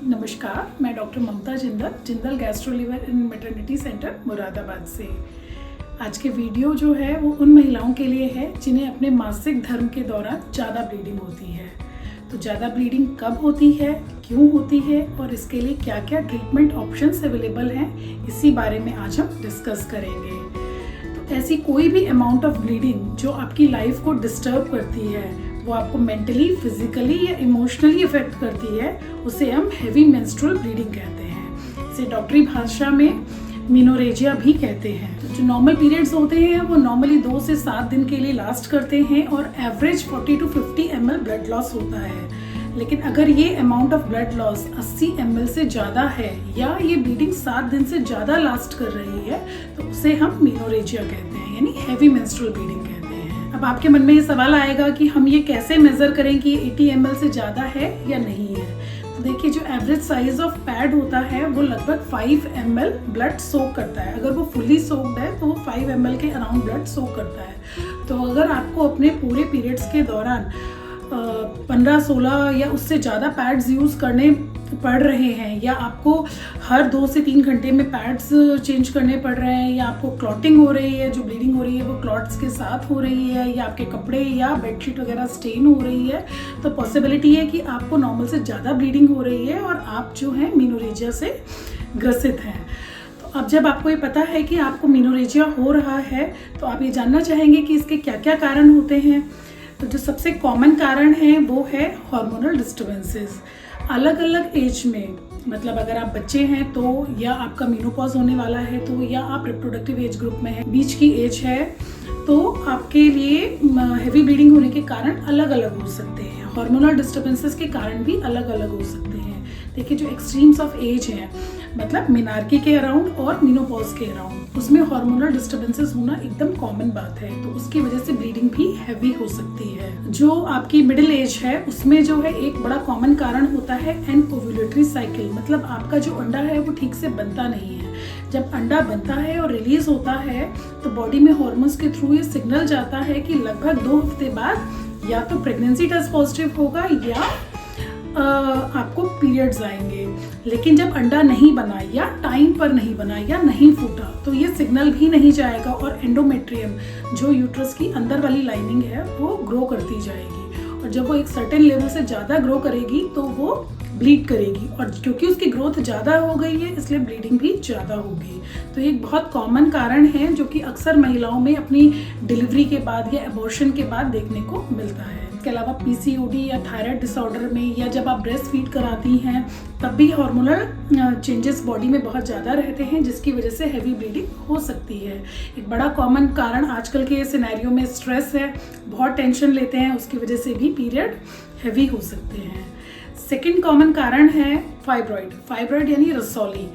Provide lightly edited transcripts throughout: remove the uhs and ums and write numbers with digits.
नमस्कार, मैं doctor Mamta Jindal gastro liver and maternity centre Moradabad से। आज के वीडियो जो है वो उन महिलाओं के लिए है जिन्हें अपने मासिक धर्म के दौरान ज़्यादा ब्लीडिंग होती है। तो ज़्यादा ब्लीडिंग कब होती है, क्यों होती है और इसके लिए क्या क्या ट्रीटमेंट ऑप्शंस अवेलेबल हैं, इसी बारे में आज हम डिस्कस करेंगे। तो ऐसी कोई भी अमाउंट ऑफ ब्लीडिंग जो आपकी लाइफ को डिस्टर्ब करती है, वो आपको मेंटली, फिजिकली या इमोशनली इफेक्ट करती है, उसे हम हैवी मेंस्ट्रुअल ब्लीडिंग कहते हैं। इसे डॉक्टरी भाषा में मेनोरेजिया भी कहते हैं। तो जो नॉर्मल पीरियड्स होते हैं वो नॉर्मली 2 से 7 दिन के लिए लास्ट करते हैं और average 40 to 50 ml blood loss होता है। लेकिन अगर ये amount of blood loss 80 ml से ज़्यादा है या ये ब्लीडिंग 7 दिन से ज़्यादा लास्ट कर रही है तो उसे हम मेनोरेजिया कहते हैं, यानी हैवी मेंस्ट्रुअल ब्लीडिंग कहते हैं। अब आपके मन में ये सवाल आएगा कि हम ये कैसे मेजर करें कि 80 ml से ज़्यादा है या नहीं है। तो देखिए, जो एवरेज साइज ऑफ पैड होता है वो लगभग 5 ml ब्लड सोक करता है। अगर वो फुली सोक्ड है तो वो 5 ml के अराउंड ब्लड सोक करता है। तो अगर आपको अपने पूरे पीरियड्स के दौरान 15-16 या उससे ज़्यादा पैड्स यूज़ करने पड़ रहे हैं, या आपको हर 2 से 3 घंटे में पैड्स चेंज करने पड़ रहे हैं, या आपको क्लॉटिंग हो रही है, जो ब्लीडिंग हो रही है वो क्लॉट्स के साथ हो रही है, या आपके कपड़े या बेडशीट वगैरह स्टेन हो रही है, तो पॉसिबिलिटी है कि आपको नॉर्मल से ज़्यादा ब्लीडिंग हो रही है और आप जो है मेनोरेजिया से ग्रसित हैं। तो अब जब आपको ये पता है कि आपको मेनोरेजिया हो रहा है तो आप ये जानना चाहेंगे कि इसके क्या क्या कारण होते हैं। तो जो सबसे कॉमन कारण है वो है हार्मोनल डिस्टर्बेंसेस। अलग अलग एज में, मतलब अगर आप बच्चे हैं तो, या आपका मेनोपॉज होने वाला है तो, या आप रिप्रोडक्टिव एज ग्रुप में हैं, बीच की एज है, तो आपके लिए हैवी ब्लीडिंग होने के कारण अलग अलग हो सकते हैं। हार्मोनल डिस्टर्बेंसेस के कारण भी अलग अलग हो सकते हैं। देखिए, जो एक्सट्रीम्स ऑफ एज हैं, मतलब मेनार्की के अराउंड और मेनोपॉज के अराउंड, उसमें हार्मोनल डिस्टर्बेंसेस होना एकदम कॉमन बात है। तो उसकी वजह से ब्लीडिंग भी हैवी हो सकती है। जो आपकी मिडिल एज है उसमें जो है एक बड़ा कॉमन कारण होता है एनओव्यूलेटरी साइकिल, मतलब आपका जो अंडा है वो ठीक से बनता नहीं है। जब अंडा बनता है और रिलीज होता है तो बॉडी में हार्मोन्स के थ्रू ये सिग्नल जाता है कि लगभग 2 हफ्ते बाद या तो प्रेगनेंसी टेस्ट पॉजिटिव होगा या आपको पीरियड्स आएंगे। लेकिन जब अंडा नहीं बना या टाइम पर नहीं बना या नहीं फूटा तो ये सिग्नल भी नहीं जाएगा और एंडोमेट्रियम, जो यूट्रस की अंदर वाली लाइनिंग है, वो ग्रो करती जाएगी। और जब वो एक सर्टेन लेवल से ज़्यादा ग्रो करेगी तो वो ब्लीड करेगी, और क्योंकि उसकी ग्रोथ ज़्यादा हो गई है इसलिए ब्लीडिंग भी ज़्यादा होगी। तो ये एक बहुत कॉमन कारण है जो कि अक्सर महिलाओं में अपनी डिलीवरी के बाद या अबॉर्शन के बाद देखने को मिलता है। इसके अलावा पीसीओडी या थायराइड डिसऑर्डर में, या जब आप ब्रेस्ट फीड कराती हैं तब भी हार्मोनल चेंजेस बॉडी में बहुत ज़्यादा रहते हैं, जिसकी वजह से हैवी ब्लीडिंग हो सकती है। एक बड़ा कॉमन कारण आजकल के सिनेरियो में स्ट्रेस है, बहुत टेंशन लेते हैं, उसकी वजह से भी पीरियड हैवी हो सकते हैं। सेकेंड कॉमन कारण है फाइब्रॉइड यानी रसौली।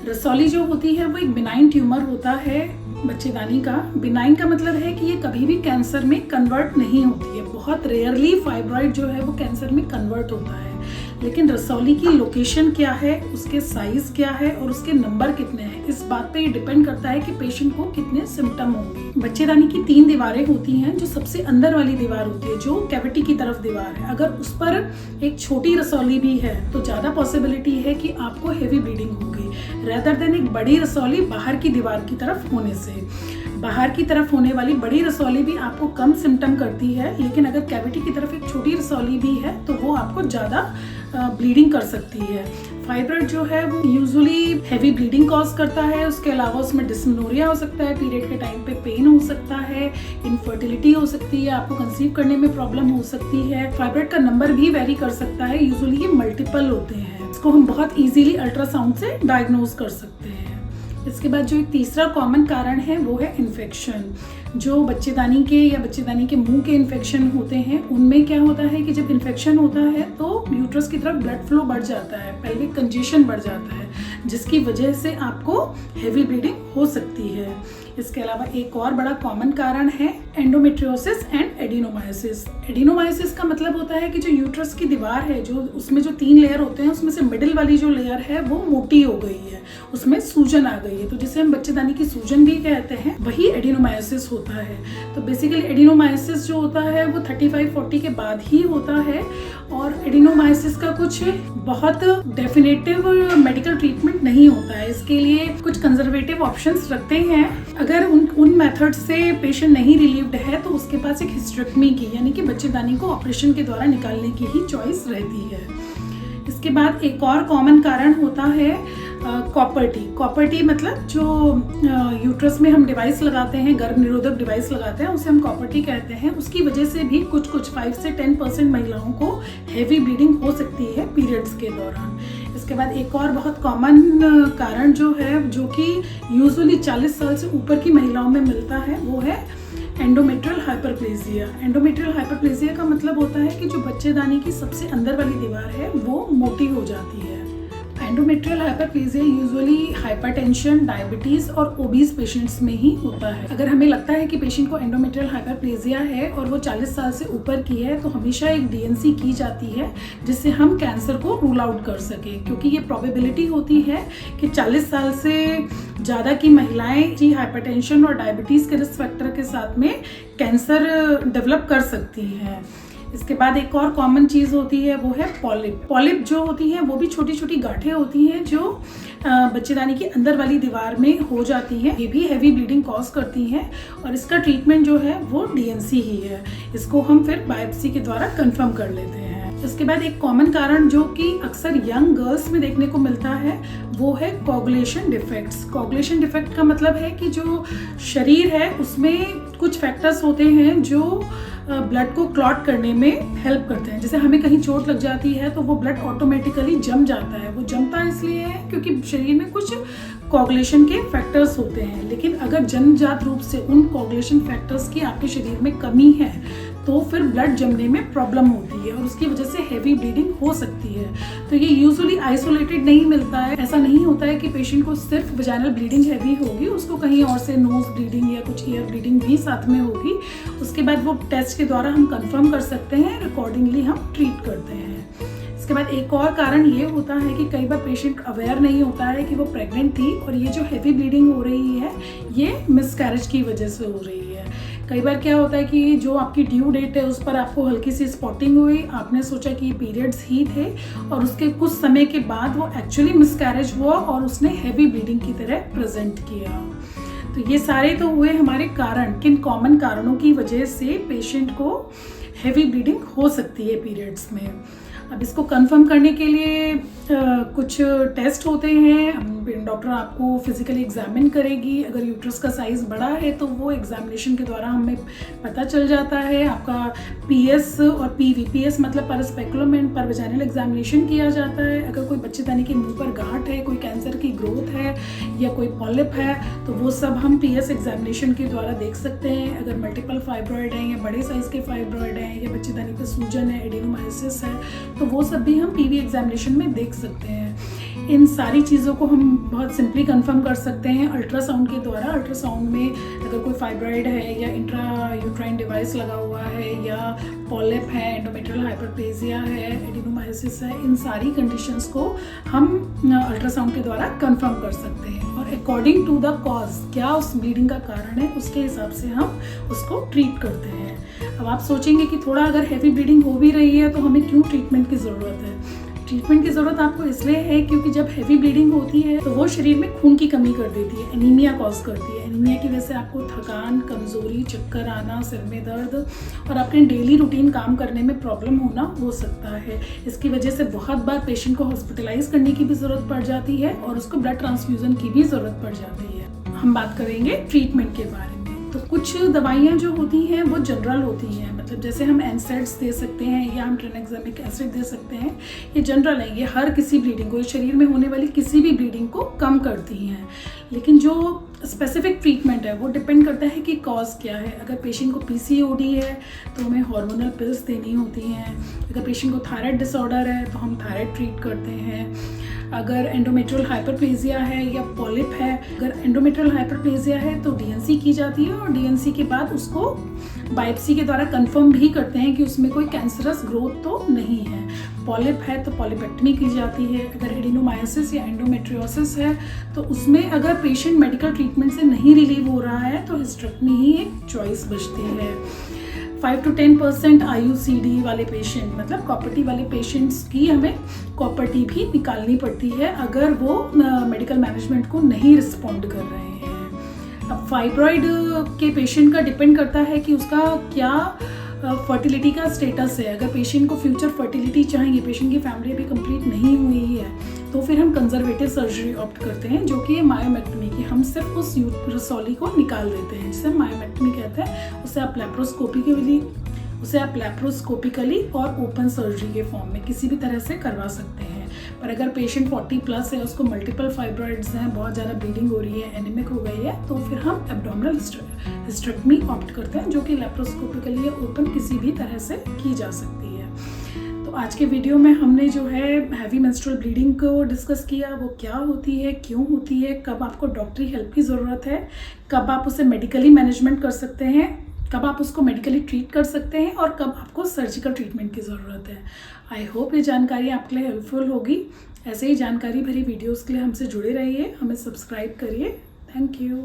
रसौली जो होती है वो एक बिनाइन ट्यूमर होता है बच्चेदानी का। बिनाइन का मतलब है कि ये कभी भी कैंसर में कन्वर्ट नहीं होती है। बहुत रेयरली फाइब्रॉइड जो है वो कैंसर में कन्वर्ट होता है। लेकिन रसौली की लोकेशन क्या है, उसके साइज क्या है और उसके नंबर कितने हैं, इस बात पे ये डिपेंड करता है कि पेशेंट को कितने सिम्टम होंगे। बच्चेदानी की 3 दीवारें होती हैं। जो सबसे अंदर वाली दीवार होती है, जो कैविटी की तरफ दीवार है, अगर उस पर एक छोटी रसौली भी है तो ज़्यादा पॉसिबिलिटी है कि आपको हैवी ब्लीडिंग होगी, रेदर देन एक बड़ी रसौली बाहर की दीवार की तरफ होने से। बाहर की तरफ होने वाली बड़ी रसौली भी आपको कम सिम्टम करती है, लेकिन अगर कैविटी की तरफ एक छोटी रसौली भी है तो वो आपको ज़्यादा ब्लीडिंग कर सकती है। फाइब्रॉइड जो है वो यूजुअली हैवी ब्लीडिंग कॉज करता है। उसके अलावा उसमें डिस्मेनोरिया हो सकता है, पीरियड के टाइम पे पेन हो सकता है, इनफर्टिलिटी हो सकती है, आपको कंसीव करने में प्रॉब्लम हो सकती है। फाइब्रॉइड का नंबर भी वेरी कर सकता है, यूजुअली ये मल्टीपल होते हैं। इसको हम बहुत इजीली अल्ट्रासाउंड से डायग्नोज कर सकते हैं। इसके बाद जो एक तीसरा कॉमन कारण है वो है इन्फेक्शन। जो बच्चेदानी के या बच्चेदानी के मुंह के इन्फेक्शन होते हैं, उनमें क्या होता है कि जब इन्फेक्शन होता है तो यूट्रस की तरफ ब्लड फ्लो बढ़ जाता है, पेल्विक कंजेशन बढ़ जाता है, जिसकी वजह से आपको हैवी ब्लीडिंग हो सकती है। इसके अलावा एक और बड़ा कॉमन कारण है एंडोमेट्रियोसिस एंड एडिनोमायोसिस। एडिनोमायोसिस का मतलब होता है कि जो यूट्रस की दीवार है, जो उसमें जो 3 लेयर होते हैं, उसमें से मिडिल वाली जो लेयर है वो मोटी हो गई है, उसमें सूजन आ गई है, तो जिसे हम बच्चेदानी की सूजन भी कहते हैं, वही एडिनोमायोसिस होता है। तो बेसिकली एडिनोमायोसिस जो होता है वो 35-40 के बाद ही होता है, और एडिनोमायोसिस का कुछ बहुत डेफिनेटिव मेडिकल ट्रीटमेंट नहीं होता है। इसके लिए कुछ कंजर्वेटिव ऑप्शंस रखते हैं। अगर उन मेथड से पेशेंट नहीं रिलीव्ड है तो उसके पास एक हिस्टेरेक्टमी की, यानी कि बच्चेदानी को ऑपरेशन के द्वारा निकालने की ही चॉइस रहती है। इसके बाद एक और कॉमन कारण होता है कॉपर टी। कॉपर टी मतलब जो यूट्रस में हम डिवाइस लगाते हैं, गर्भ निरोधक डिवाइस लगाते हैं, उसे हम कॉपर टी कहते हैं। उसकी वजह से भी कुछ 5 से 10% महिलाओं को हेवी ब्लीडिंग हो सकती है पीरियड्स के दौरान। इसके बाद एक और बहुत कॉमन कारण जो है, जो कि यूजुअली 40 साल से ऊपर की महिलाओं में मिलता है, वो है एंडोमेट्रियल हाइपरप्लेजिया। एंडोमेट्रियल हाइपरप्लेजिया का मतलब होता है कि जो बच्चेदानी की सबसे अंदर वाली दीवार है वो मोटी हो जाती है। Endometrial hyperplasia usually hypertension, diabetes और ओबीज पेशेंट्स में ही होता है। अगर हमें लगता है कि पेशेंट को एंडोमेट्रियल हाइपरप्लेजिया है और वो 40 साल से ऊपर की है, तो हमेशा एक डीएनसी की जाती है जिससे हम कैंसर को रूल आउट कर सकें, क्योंकि ये प्रोबेबिलिटी होती है कि 40 साल से ज़्यादा की महिलाएं जी हाइपरटेंशन और डायबिटीज़ के रिस्क फैक्टर के साथ में कैंसर डेवलप कर सकती हैं। इसके बाद एक और कॉमन चीज़ होती है, वो है पॉलिप। पॉलिप जो होती है वो भी छोटी छोटी गांठें होती हैं जो बच्चेदानी की अंदर वाली दीवार में हो जाती हैं। ये भी हैवी ब्लीडिंग कॉज करती हैं, और इसका ट्रीटमेंट जो है वो डीएनसी ही है। इसको हम फिर बायोप्सी के द्वारा कंफर्म कर लेते हैं। इसके बाद एक कॉमन कारण जो कि अक्सर यंग गर्ल्स में देखने को मिलता है, वो है कोगुलेशन डिफेक्ट्स। कोगुलेशन डिफेक्ट का मतलब है कि जो शरीर है उसमें कुछ फैक्टर्स होते हैं जो ब्लड को क्लॉट करने में हेल्प करते हैं। जैसे हमें कहीं चोट लग जाती है तो वो ब्लड ऑटोमेटिकली जम जाता है। वो जमता इसलिए है क्योंकि शरीर में कुछ कोगुलेशन के फैक्टर्स होते हैं, लेकिन अगर जन्मजात रूप से उन कोगुलेशन फैक्टर्स की आपके शरीर में कमी है तो फिर ब्लड जमने में प्रॉब्लम होती है और उसकी वजह से हैवी ब्लीडिंग हो सकती है। तो ये यूजुअली आइसोलेटेड नहीं मिलता है। ऐसा नहीं होता है कि पेशेंट को सिर्फ वजाइनल ब्लीडिंग हैवी होगी, उसको कहीं और से नोज ब्लीडिंग या कुछ ईयर ब्लीडिंग भी साथ में होगी। उसके बाद वो टेस्ट के द्वारा हम कंफर्म कर सकते हैं, अकॉर्डिंगली हम ट्रीट करते हैं। इसके बाद एक और कारण ये होता है कि कई बार पेशेंट अवेयर नहीं होता है कि वो प्रेग्नेंट थी और ये जो हैवी ब्लीडिंग हो रही है ये मिसकैरेज की वजह से हो रही है। कई बार क्या होता है कि जो आपकी ड्यू डेट है उस पर आपको हल्की सी स्पॉटिंग हुई, आपने सोचा कि पीरियड्स ही थे और उसके कुछ समय के बाद वो एक्चुअली मिसकैरेज हुआ और उसने हैवी ब्लीडिंग की तरह प्रेजेंट किया। तो ये सारे तो हुए हमारे कारण, किन कॉमन कारणों की वजह से पेशेंट को हैवी ब्लीडिंग हो सकती है पीरियड्स में। अब इसको कंफर्म करने के लिए कुछ टेस्ट होते हैं। डॉक्टर आपको फिजिकली एग्जामिन करेगी। अगर यूट्रस का साइज़ बड़ा है तो वो एग्जामिनेशन के द्वारा हमें पता चल जाता है। आपका पीएस और पीवी, पीएस मतलब पर स्पेकुलम एंड पर वजाइनल एग्जामिनेशन किया जाता है। अगर कोई बच्चेदानी के मुंह पर गांठ है, कोई कैंसर की ग्रोथ है या कोई पॉलिप है तो वो सब हम पीएस एग्जामिनेशन के द्वारा देख सकते हैं। अगर मल्टीपल फाइब्रॉइड हैं या बड़े साइज़ के फाइब्रॉइड हैं या बच्चेदानी पर सूजन है, एडिनोमायोसिस है, तो वो सब भी हम पीवी एग्जामिनेशन में देख सकते हैं। इन सारी चीज़ों को हम बहुत सिंपली कंफर्म कर सकते हैं अल्ट्रासाउंड के द्वारा। अल्ट्रासाउंड में अगर कोई फाइब्रॉइड है या इंट्रा यूट्राइन डिवाइस लगा हुआ है या पॉलिप है, एंडोमेट्रियल हाइपरप्लेजिया है, एडिनोमायोसिस है, इन सारी कंडीशंस को हम अल्ट्रासाउंड के द्वारा कंफर्म कर सकते हैं और अकॉर्डिंग टू द कॉज, क्या उस ब्लीडिंग का कारण है, उसके हिसाब से हम उसको ट्रीट करते हैं। अब आप सोचेंगे कि थोड़ा अगर हैवी ब्लीडिंग हो भी रही है तो हमें क्यों ट्रीटमेंट की ज़रूरत है। ट्रीटमेंट की ज़रूरत आपको इसलिए है क्योंकि जब हैवी ब्लीडिंग होती है तो वो शरीर में खून की कमी कर देती है, एनीमिया कॉज करती है। एनीमिया की वजह से आपको थकान, कमज़ोरी, चक्कर आना, सिर में दर्द और अपने डेली रूटीन काम करने में प्रॉब्लम होना हो सकता है। इसकी वजह से बहुत बार पेशेंट को हॉस्पिटलाइज करने की भी ज़रूरत पड़ जाती है और उसको ब्लड ट्रांसफ्यूज़न की भी ज़रूरत पड़ जाती है। हम बात करेंगे ट्रीटमेंट के बारे में। तो कुछ दवाइयाँ जो होती हैं वो जनरल होती हैं, मतलब जैसे हम एनसेड्स दे सकते हैं या हम ट्रेनेक्सामिक एसिड दे सकते हैं। ये जनरल है, ये हर किसी ब्लीडिंग को, शरीर में होने वाली किसी भी ब्लीडिंग को कम करती हैं। लेकिन जो स्पेसिफिक ट्रीटमेंट है वो डिपेंड करता है कि कॉज क्या है। अगर पेशेंट को पीसीओडी है तो हमें हार्मोनल पिल्स देनी होती हैं। अगर पेशेंट को थायराइड डिसऑर्डर है तो हम थायराइड ट्रीट करते हैं। अगर एंडोमेट्रियल हाइपरप्लेजिया है या पॉलिप है, अगर एंडोमेट्रियल हाइपरप्लेजिया है तो डीएनसी की जाती है और डीएनसी के बाद उसको बायोप्सी के द्वारा कंफर्म भी करते हैं कि उसमें कोई कैंसरस ग्रोथ तो नहीं है। पॉलिप है तो पॉलिपेक्टमी की जाती है। अगर एडिनोमायोसिस या एंडोमेट्रियोसिस है तो उसमें अगर पेशेंट मेडिकल ट्रीटमेंट से नहीं रिलीव हो रहा है तो हिस्टेरेक्टमी ही एक चॉइस बचती है। 5 to 10% IUCD वाले पेशेंट, मतलब कॉपर टी वाले पेशेंट्स की हमें कॉपर टी भी निकालनी पड़ती है अगर वो मेडिकल मैनेजमेंट को नहीं रिस्पॉन्ड कर रहे हैं। अब फाइब्रॉइड के पेशेंट का डिपेंड करता है कि उसका क्या फर्टिलिटी का स्टेटस है। अगर पेशेंट को फ्यूचर फर्टिलिटी चाहिए, पेशेंट की फैमिली अभी कंप्लीट नहीं हुई है, तो फिर हम कंजर्वेटिव सर्जरी ऑप्ट करते हैं, जो कि है मायोमेक्टमी की। हम सिर्फ उस यूट्रसॉली को निकाल देते हैं, जिसे मायोमेक्टमी कहते हैं। उसे आप लैप्रोस्कोपिकली और ओपन सर्जरी के फॉर्म में किसी भी तरह से करवा सकते हैं। पर अगर पेशेंट 40+ है, उसको मल्टीपल फाइब्रॉइड्स हैं, बहुत ज़्यादा ब्लीडिंग हो रही है, एनीमिक हो गई है, तो फिर हम एब्डोमिनल हिस्टेरेक्टमी ऑप्ट करते हैं, जो कि लैप्रोस्कोपिकली या ओपन किसी भी तरह से की जा सकती है। तो आज के वीडियो में हमने जो है हैवी मेंस्ट्रुअल ब्लीडिंग को डिस्कस किया। वो क्या होती है, क्यों होती है, कब आपको डॉक्टरी हेल्प की ज़रूरत है, कब आप उसे मेडिकली मैनेजमेंट कर सकते हैं, कब आप उसको मेडिकली ट्रीट कर सकते हैं और कब आपको सर्जिकल ट्रीटमेंट की ज़रूरत है। आई होप ये जानकारी आपके लिए हेल्पफुल होगी। ऐसे ही जानकारी भरी वीडियोस के लिए हमसे जुड़े रहिए, हमें सब्सक्राइब करिए। Thank you.